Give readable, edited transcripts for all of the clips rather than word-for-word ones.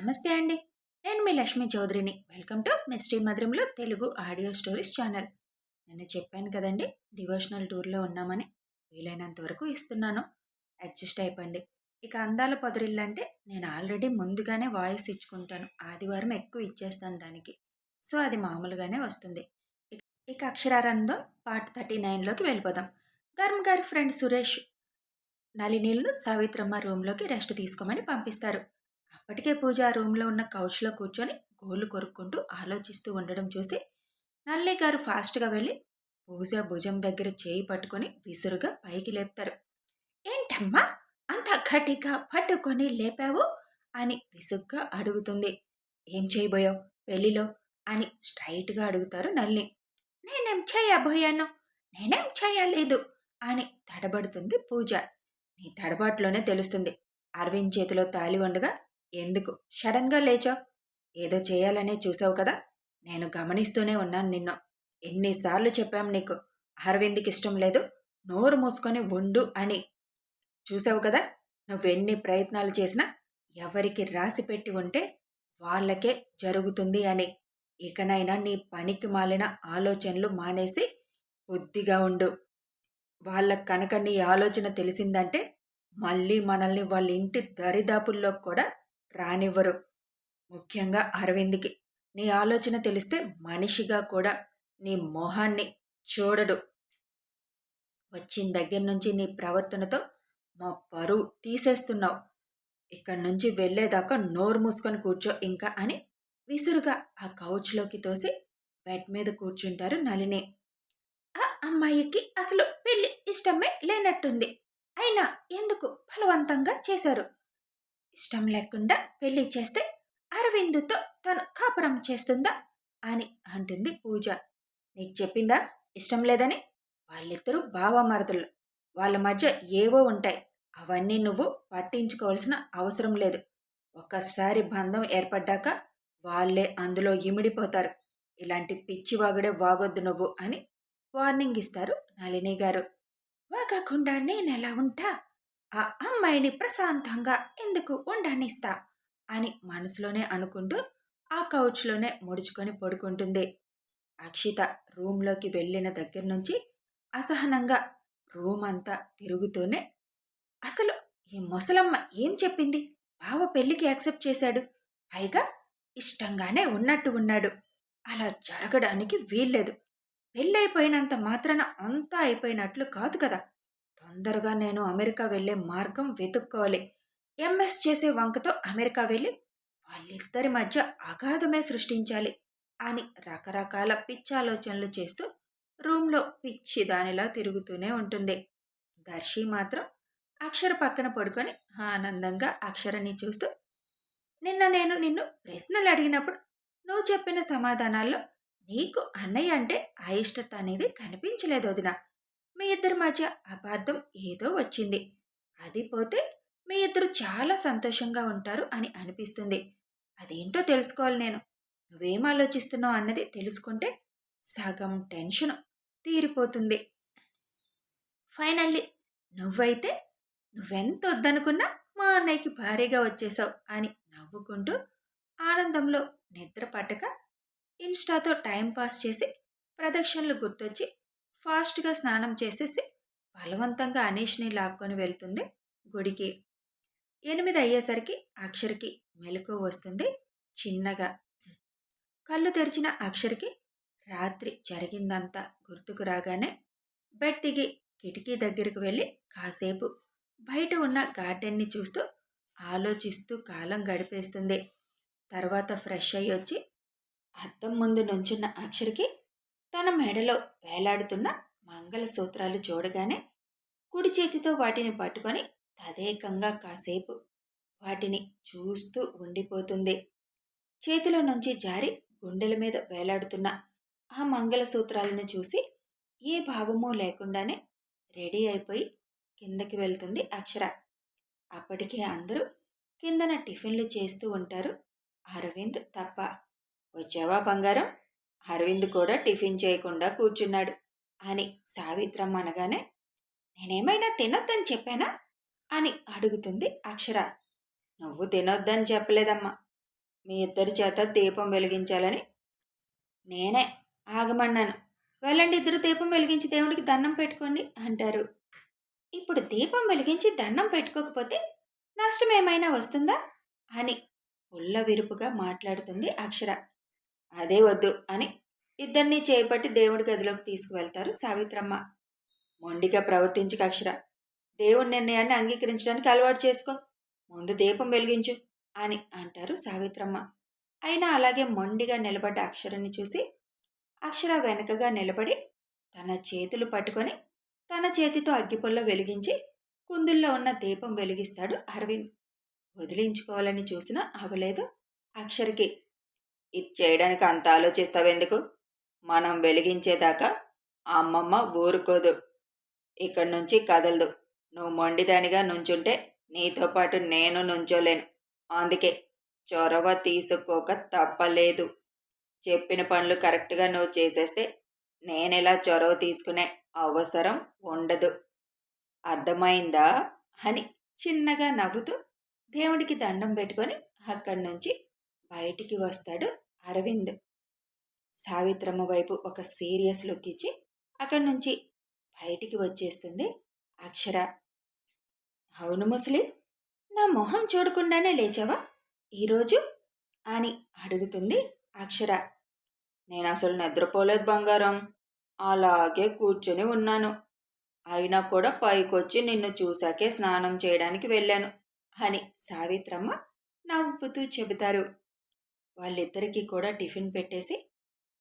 నమస్తే అండి. నేను మీ లక్ష్మీ చౌదరిని. వెల్కమ్ టు మిస్టీ మధురంలో తెలుగు ఆడియో స్టోరీస్ ఛానల్. నేను చెప్పాను కదండి, డివోషనల్ టూర్లో ఉన్నామని. వీలైనంత వరకు ఇస్తున్నాను. అడ్జస్ట్ అయిపోండి. ఇక అందాల పొదరిల్లంటే నేను ఆల్రెడీ ముందుగానే వాయిస్ ఇచ్చుకుంటాను. ఆదివారం ఎక్కువ ఇచ్చేస్తాను దానికి. సో అది మామూలుగానే వస్తుంది. ఇక ఇక అక్షరారంధం పార్ట్ 39లోకి వెళ్ళిపోదాం. ధర్మ్ గారి ఫ్రెండ్ సురేష్ నళినీలను సావిత్రమ్మ రూమ్లోకి రెస్ట్ తీసుకోమని పంపిస్తారు. అప్పటికే పూజ ఆ రూమ్లో ఉన్న కౌచ్లో కూర్చొని గోళ్లు కొరుక్కుంటూ ఆలోచిస్తూ ఉండడం చూసి నల్లి గారు ఫాస్ట్గా వెళ్ళి పూజ భుజం దగ్గర చేయి పట్టుకొని విసురుగా పైకి లేపుతారు. ఏంటమ్మా అంత గట్టిగా పట్టుకొని లేపావు అని విసుగ్గా అడుగుతుంది. ఏం చేయబోయావు పెళ్లిలో అని స్ట్రైట్గా అడుగుతారు నల్లి. నేనేం చేయబోయాను, నేనేం చేయలేదు అని తడబడుతుంది పూజ. నీ తడబాటులోనే తెలుస్తుంది. అరవింద్ చేతిలో తాలి ఉండగా ఎందుకు సడన్గా లేచావు? ఏదో చేయాలనే చూసావు కదా. నేను గమనిస్తూనే ఉన్నాను నిన్ను. ఎన్నిసార్లు చెప్పాం నీకు అరవింద్కి ఇష్టం లేదు, నోరు మూసుకొని ఉండు అని. చూసావు కదా, నువ్వెన్ని ప్రయత్నాలు చేసినా ఎవరికి రాసి పెట్టి ఉంటే వాళ్ళకే జరుగుతుంది అని. ఇకనైనా నీ పనికి మాలిన ఆలోచనలు మానేసి బుద్ధిగా ఉండు. వాళ్ళకు కనుక నీ ఆలోచన తెలిసిందంటే మళ్ళీ మనల్ని వాళ్ళ ఇంటి దరిదాపుల్లో కూడా రానివ్వరు. ముఖ్యంగా అరవింద్కి నీ ఆలోచన తెలిస్తే మనిషిగా కూడా నీ మొహాన్ని చూడడు. వచ్చిన దగ్గర నుంచి నీ ప్రవర్తనతో మా పరువు తీసేస్తున్నావు. ఇక్కడి నుంచి వెళ్ళేదాకా నోరు మూసుకొని కూర్చో ఇంకా అని విసురుగా ఆ కౌచ్లోకి తోసి బెడ్ మీద కూర్చుంటారు నళిని. ఆ అమ్మాయికి అసలు పెళ్లి ఇష్టమే లేనట్టుంది. అయినా ఎందుకు బలవంతంగా చేశారు? ఇష్టం లేకుండా పెళ్లి చేస్తే అరవిందుతో తను కాపురం చేస్తుందా అని అంటుంది పూజ. నీకు చెప్పిందా ఇష్టం లేదని? వాళ్ళిద్దరూ బావమరదలు. వాళ్ళ మధ్య ఏవో ఉంటాయి. అవన్నీ నువ్వు పట్టించుకోవాల్సిన అవసరం లేదు. ఒక్కసారి బంధం ఏర్పడ్డాక వాళ్ళే అందులో ఇమిడిపోతారు. ఇలాంటి పిచ్చివాగుడే వాగొద్దు నువ్వు అని వార్నింగ్ ఇస్తారు నళిని గారు. వాగకుండా నేనెలా ఉంటా? ఆ అమ్మాయిని ప్రశాంతంగా ఎందుకు ఉండనిస్తా అని మనసులోనే అనుకుంటూ ఆ కౌచ్లోనే ముడుచుకొని పడుకుంటుంది. అక్షిత రూమ్లోకి వెళ్ళిన దగ్గర నుంచి అసహనంగా రూమ్ అంతా తిరుగుతూనే, అసలు ఈ ముసలమ్మ ఏం చెప్పింది? బావ పెళ్లికి యాక్సెప్ట్ చేశాడు, పైగా ఇష్టంగానే ఉన్నట్టు ఉన్నాడు. అలా జరగడానికి వీల్లేదు. పెళ్ళైపోయినంత మాత్రాన అంతా అయిపోయినట్లు కాదు కదా. తొందరగా నేను అమెరికా వెళ్ళే మార్గం వెతుక్కోవాలి. ఎంఎస్ చేసే వంకతో అమెరికా వెళ్ళి వాళ్ళిద్దరి మధ్య అగాధమే సృష్టించాలి అని రకరకాల పిచ్చి ఆలోచనలు చేస్తూ రూమ్లో పిచ్చి దానిలా తిరుగుతూనే ఉంటుంది. దర్శి మాత్రం అక్షర పక్కన పడుకొని ఆనందంగా అక్షరని చూస్తూ, నిన్న నేను నిన్ను ప్రశ్నలు అడిగినప్పుడు నువ్వు చెప్పిన సమాధానాల్లో నీకు అన్నయ్య అంటే అయిష్టత అనేది కనిపించలేదు వదినా. మీ ఇద్దరి మధ్య అపార్థం ఏదో వచ్చింది. అది పోతే మీ ఇద్దరు చాలా సంతోషంగా ఉంటారు అని అనిపిస్తుంది. అదేంటో తెలుసుకోవాలి నేను. నువ్వేం ఆలోచిస్తున్నావు అన్నది తెలుసుకుంటే సగం టెన్షన్ తీరిపోతుంది. ఫైనల్లీ నువ్వైతే నువ్వెంత వద్దనుకున్నా మా అన్నయ్యకి భారీగా వచ్చేసావు అని నవ్వుకుంటూ ఆనందంలో నిద్ర పట్టక ఇన్స్టాతో టైంపాస్ చేసి ప్రదక్షిణలు గుర్తొచ్చి ఫాస్ట్గా స్నానం చేసేసి బలవంతంగా అనీష్ని లాక్కొని వెళ్తుంది గుడికి. 8 అయ్యేసరికి అక్షర్కి మెలకువ వస్తుంది చిన్నగా. కళ్ళు తెరిచిన అక్షర్కి రాత్రి జరిగిందంతా గుర్తుకు రాగానే బెడ్ దిగి కిటికీ దగ్గరకు వెళ్ళి కాసేపు బయట ఉన్న గార్డెన్ని చూస్తూ ఆలోచిస్తూ కాలం గడిపేస్తుంది. తర్వాత ఫ్రెష్ అయ్యి వచ్చి అద్దం ముందు నుంచున్న అక్షర్కి తన మెడలో వేలాడుతున్న మంగళసూత్రాలు చూడగానే కుడి చేతితో వాటిని పట్టుకొని తదేకంగా కాసేపు వాటిని చూస్తూ ఉండిపోతుంది. చేతిలో నుంచి జారి గుండెల మీద వేలాడుతున్న ఆ మంగళసూత్రాలను చూసి ఏ భావమూ లేకుండానే రెడీ అయిపోయి కిందకి వెళ్తుంది అక్షర. అప్పటికే అందరూ కిందన టిఫిన్లు చేస్తూ ఉంటారు, అరవింద్ తప్ప. వచ్చావా బంగారం? అరవింద్ కూడా టిఫిన్ చేయకుండా కూర్చున్నాడు అని సావిత్రమ్మ అనగానే, నేనేమైనా తినొద్దని చెప్పానా అని అడుగుతుంది అక్షర. నువ్వు తినొద్దని చెప్పలేదమ్మా, మీ ఇద్దరి చేత దీపం వెలిగించాలని నేనే ఆగమన్నాను. వెళ్ళండి, ఇద్దరు దీపం వెలిగించి దేవుడికి దండం పెట్టుకోండి అంటారు. ఇప్పుడు దీపం వెలిగించి దండం పెట్టుకోకపోతే నష్టం ఏమైనా వస్తుందా అని విరుపుగా మాట్లాడుతుంది అక్షర. అదే వద్దు అని ఇద్దరినీ చేపట్టి దేవుడి గదిలోకి తీసుకువెళ్తారు సావిత్రమ్మ. మొండిగా ప్రవర్తించక అక్షర, దేవుడి నిర్ణయాన్ని అంగీకరించడానికి అలవాటు చేసుకో, ముందు దీపం వెలిగించు అని అంటారు సావిత్రమ్మ. అయినా అలాగే మొండిగా నిలబడ్డ అక్షరాన్ని చూసి అక్షర వెనకగా నిలబడి తన చేతులు పట్టుకొని తన చేతితో అగ్గిపుల్ల వెలిగించి కుందుల్లో ఉన్న దీపం వెలిగిస్తాడు అరవింద్. వదిలించుకోవాలని చూసినా అవలేదు అక్షర్కి. ఇది చేయడానికి అంత ఆలోచిస్తావెందుకు? మనం వెలిగించేదాకా అమ్మమ్మ ఊరుకోదు, ఇక్కడి నుంచి కదలదు. నువ్వు మొండిదానిగా నుంచుంటే నీతో పాటు నేను నుంచోలేను. అందుకే చొరవ తీసుకోక తప్పలేదు. చెప్పిన పనులు కరెక్ట్గా నువ్వు చేసేస్తే నేనెలా చొరవ తీసుకునే అవసరం ఉండదు. అర్థమైందా అని చిన్నగా నవ్వుతూ దేవుడికి దండం పెట్టుకొని అక్కడి నుంచి బయటికి వస్తాడు అరవింద్. సావిత్రమ్మ వైపు ఒక సీరియస్ లుక్ ఇచ్చి అక్కడి నుంచి బయటికి వచ్చేస్తుంది అక్షర. అవును ముసలి, నా మొహం చూడకుండానే లేచావా ఈరోజు అని అడుగుతుంది అక్షర. నేను అసలు నిద్రపోలేదు బంగారం, అలాగే కూర్చొని ఉన్నాను. అయినా కూడా పైకొచ్చి నిన్ను చూశాకే స్నానం చేయడానికి వెళ్ళాను అని సావిత్రమ్మ నవ్వుతూ చెబుతారు. వాళ్ళిద్దరికీ కూడా టిఫిన్ పెట్టేసి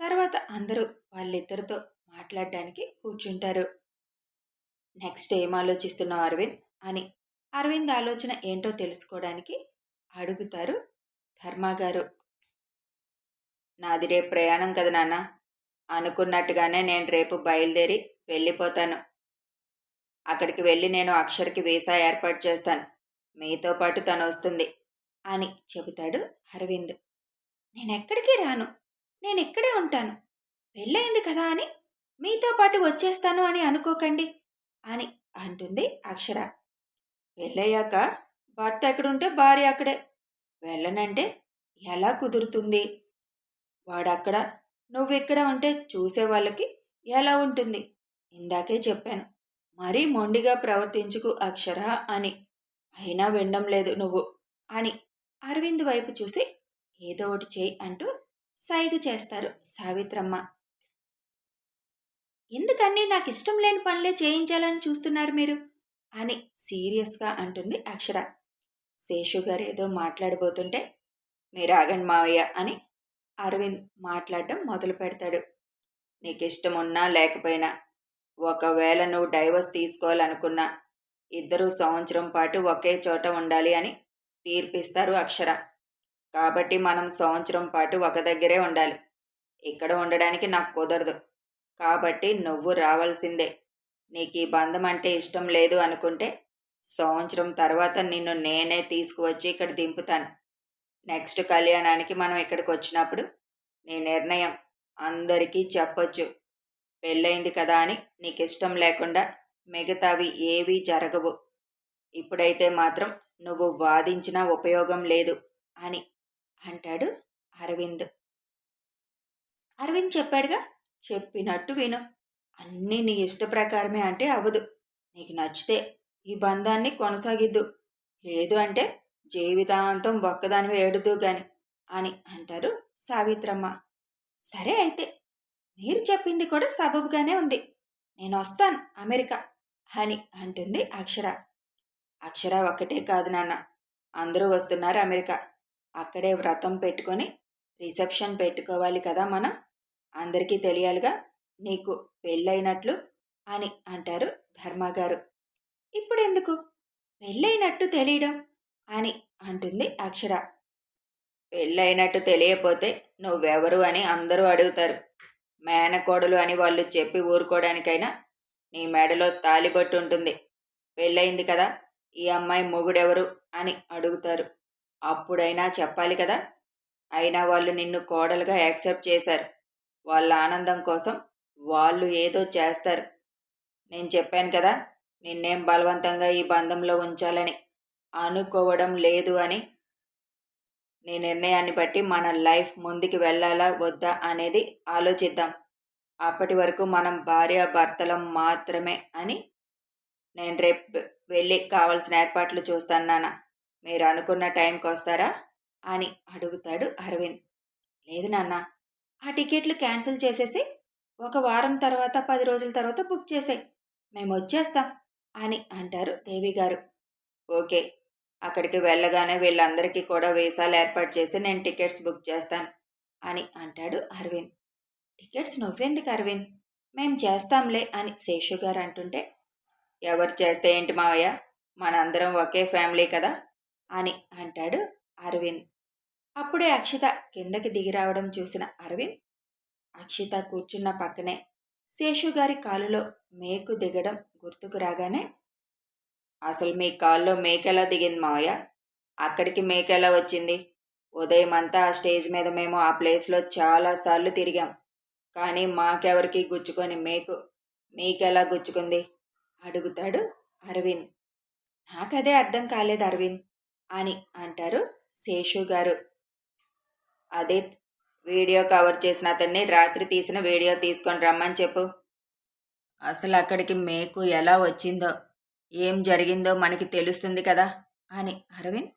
తర్వాత అందరూ వాళ్ళిద్దరితో మాట్లాడడానికి కూర్చుంటారు. నెక్స్ట్ ఏం ఆలోచిస్తున్నావు అరవింద్ అని అరవింద్ ఆలోచన ఏంటో తెలుసుకోవడానికి అడుగుతారు ధర్మగారు. నాది రేపు ప్రయాణం కదా నాన్న, అనుకున్నట్టుగానే నేను రేపు బయలుదేరి వెళ్ళిపోతాను. అక్కడికి వెళ్ళి నేను అక్షర్కి వీసా ఏర్పాటు చేస్తాను, మీతో పాటు తను వస్తుంది అని చెబుతాడు అరవింద్. నేనెక్కడికి రాను, నేను ఇక్కడే ఉంటాను. పెళ్ళయింది కదా అని మీతో పాటు వచ్చేస్తాను అని అనుకోకండి అని అంటుంది అక్షర. పెళ్ళయ్యాక భర్త ఎక్కడుంటే భార్య అక్కడే, వెళ్ళనంటే ఎలా కుదురుతుంది? వాడక్కడ నువ్విక్కడ ఉంటే చూసేవాళ్ళకి ఎలా ఉంటుంది? ఇందాకే చెప్పాను, మరీ మొండిగా ప్రవర్తించుకు అక్షర అని. అయినా వినడం లేదు నువ్వు అని అరవింద్ వైపు చూసి ఏదో ఒకటి చేయి అంటూ సైగ చేస్తారు సావిత్రమ్మ. ఎందుకన్నీ నాకు ఇష్టం లేని పనులే చేయించాలని చూస్తున్నారు మీరు అని సీరియస్గా అంటుంది అక్షర. శేషు గారు ఏదో మాట్లాడబోతుంటే మీరు ఆగండి మావయ్య అని అరవింద్ మాట్లాడడం మొదలు పెడతాడు. నీకు ఇష్టం ఉన్నా లేకపోయినా, ఒకవేళ నువ్వు డైవర్స్ తీసుకోవాలనుకున్నా ఇద్దరూ సంవత్సరం పాటు ఒకే చోట ఉండాలి అని తీర్పిస్తారు అక్షర. కాబట్టి మనం సంవత్సరం పాటు ఒక దగ్గరే ఉండాలి. ఇక్కడ ఉండడానికి నాకు కుదరదు, కాబట్టి నువ్వు రావాల్సిందే. నీకు ఈ బంధం అంటే ఇష్టం లేదు అనుకుంటే సంవత్సరం తర్వాత నిన్ను నేనే తీసుకువచ్చి ఇక్కడ దింపుతాను. నెక్స్ట్ కళ్యాణానికి మనం ఇక్కడికి వచ్చినప్పుడు నీ నిర్ణయం అందరికీ చెప్పొచ్చు. పెళ్ళయింది కదా అని నీకు ఇష్టం లేకుండా మిగతావి ఏవీ జరగవు. ఇప్పుడైతే మాత్రం నువ్వు వాదించినా ఉపయోగం లేదు అని అంటాడు అరవింద్. అరవింద్ చెప్పాడుగా, చెప్పినట్టు విను. అన్నీ నీ ఇష్ట ప్రకారమే అంటే అవ్వదు. నీకు నచ్చితే ఈ బంధాన్ని కొనసాగిద్దు, లేదు అంటే జీవితాంతం ఒక్కదానివే ఏడుదు గాని అని అంటారు సావిత్రమ్మ. సరే అయితే, మీరు చెప్పింది కూడా సబబుగానే ఉంది. నేను వస్తాను అమెరికా అని అంటుంది అక్షర. అక్షర ఒక్కటే కాదు నాన్న, అందరూ వస్తున్నారు అమెరికా. అక్కడే వ్రతం పెట్టుకొని రిసెప్షన్ పెట్టుకోవాలి కదా మనం. అందరికీ తెలియాలిగా నీకు పెళ్ళైనట్లు అని అంటారు ధర్మగారు. ఇప్పుడెందుకు పెళ్ళైనట్టు తెలియడం అని అంటుంది అక్షర. పెళ్ళైనట్టు తెలియపోతే నువ్వెవరు అని అందరూ అడుగుతారు. మేనకోడలు అని వాళ్ళు చెప్పి ఊరుకోవడానికైనా నీ మెడలో తాలిబొట్టు ఉంటుంది. పెళ్ళయింది కదా, ఈ అమ్మాయి మొగుడెవరు అని అడుగుతారు. అప్పుడైనా చెప్పాలి కదా. అయినా వాళ్ళు నిన్ను కోడలుగా యాక్సెప్ట్ చేశారు. వాళ్ళ ఆనందం కోసం వాళ్ళు ఏదో చేస్తారు. నేను చెప్పాను కదా, నిన్నేం బలవంతంగా ఈ బంధంలో ఉంచాలని అనుకోవడం లేదు అని. నీ నిర్ణయాన్ని బట్టి మన లైఫ్ ముందుకు వెళ్ళాలా వద్దా అనేది ఆలోచిద్దాం. అప్పటి వరకు మనం భార్యాభర్తలం మాత్రమే అని నేను రేపు వెళ్ళి కావాల్సిన ఏర్పాట్లు చూస్తాను నాన్న. మీరు అనుకున్న టైంకి వస్తారా అని అడుగుతాడు అరవింద్. లేదు నాన్న, ఆ టికెట్లు క్యాన్సిల్ చేసేసి ఒక వారం తర్వాత 10 రోజుల తర్వాత బుక్ చేసేయి, మేము వచ్చేస్తాం అని అంటారు దేవి గారు. ఓకే, అక్కడికి వెళ్ళగానే వీళ్ళందరికీ కూడా వీసాలు ఏర్పాటు చేసి నేను టికెట్స్ బుక్ చేస్తాను అని అంటాడు అరవింద్. టికెట్స్ నువ్వెందుకు అరవింద్, మేం చేస్తాంలే అని శేషు గారు అంటుంటే, ఎవరు చేస్తే ఏంటి మావయ్య, మనందరం ఒకే ఫ్యామిలీ కదా అని అంటాడు అరవింద్. అప్పుడే అక్షిత కిందకి దిగి రావడం చూసిన అరవింద్ అక్షిత కూర్చున్న పక్కనే శేషు గారి కాలులో మేకు దిగడం గుర్తుకు రాగానే, అసలు మీ కాల్లో మేకెలా దిగింది మావయ్య, అక్కడికి మేకెలా వచ్చింది? ఉదయం అంతా ఆ స్టేజ్ మీద మేము ఆ ప్లేస్లో చాలాసార్లు తిరిగాం, కానీ మాకెవరికి గుచ్చుకొని మేకు మీకెలా గుచ్చుకుంది అడుగుతాడు అరవింద్. నాకదే అర్థం కాలేదు అరవింద్ అని అంటారు శేషు గారు. అదే, వీడియో కవర్ చేసిన అతన్ని రాత్రి తీసిన వీడియో తీసుకొని రమ్మని చెప్పు. అసలు అక్కడికి మేకు ఎలా వచ్చిందో ఏం జరిగిందో మనకి తెలుస్తుంది కదా అని అరవింద్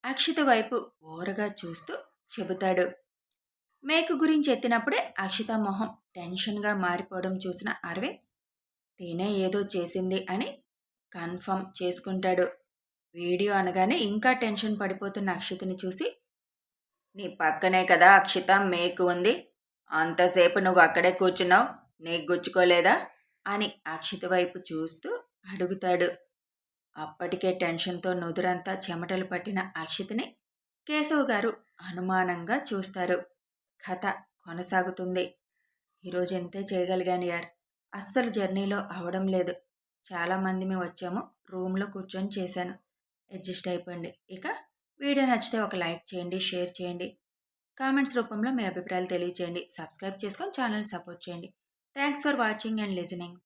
అక్షిత వైపు ఓరగా చూస్తూ చెబుతాడు. మేకు గురించి ఎత్తినప్పుడే అక్షిత మొహం టెన్షన్గా మారిపోవడం చూసిన అరవింద్ తినే ఏదో చేసింది అని కన్ఫర్మ్ చేసుకుంటాడు. వీడియో అనగానే ఇంకా టెన్షన్ పడిపోతున్న అక్షితని చూసి, నీ పక్కనే కదా అక్షిత మేకు ఉంది, అంతసేపు నువ్వు అక్కడే కూర్చున్నావు, నీకు గుచ్చుకోలేదా అని అక్షిత వైపు చూస్తూ అడుగుతాడు. అప్పటికే టెన్షన్తో నుదురంతా చెమటలు పట్టిన అక్షితని కేశవ్ గారు అనుమానంగా చూస్తారు. కథ కొనసాగుతుంది. ఈరోజు ఎంతే చేయగలిగాను యార్, అస్సలు జర్నీలో అవడం లేదు. చాలామంది మేము వచ్చాము, రూమ్లో కూర్చొని చేశాను, అడ్జస్ట్ అయిపోండి. ఇక వీడియో నచ్చితే ఒక లైక్ చేయండి, షేర్ చేయండి, కామెంట్స్ రూపంలో మీ అభిప్రాయాలు తెలియచేయండి, సబ్స్క్రైబ్ చేసుకొని ఛానల్ సపోర్ట్ చేయండి. Thanks for watching and listening.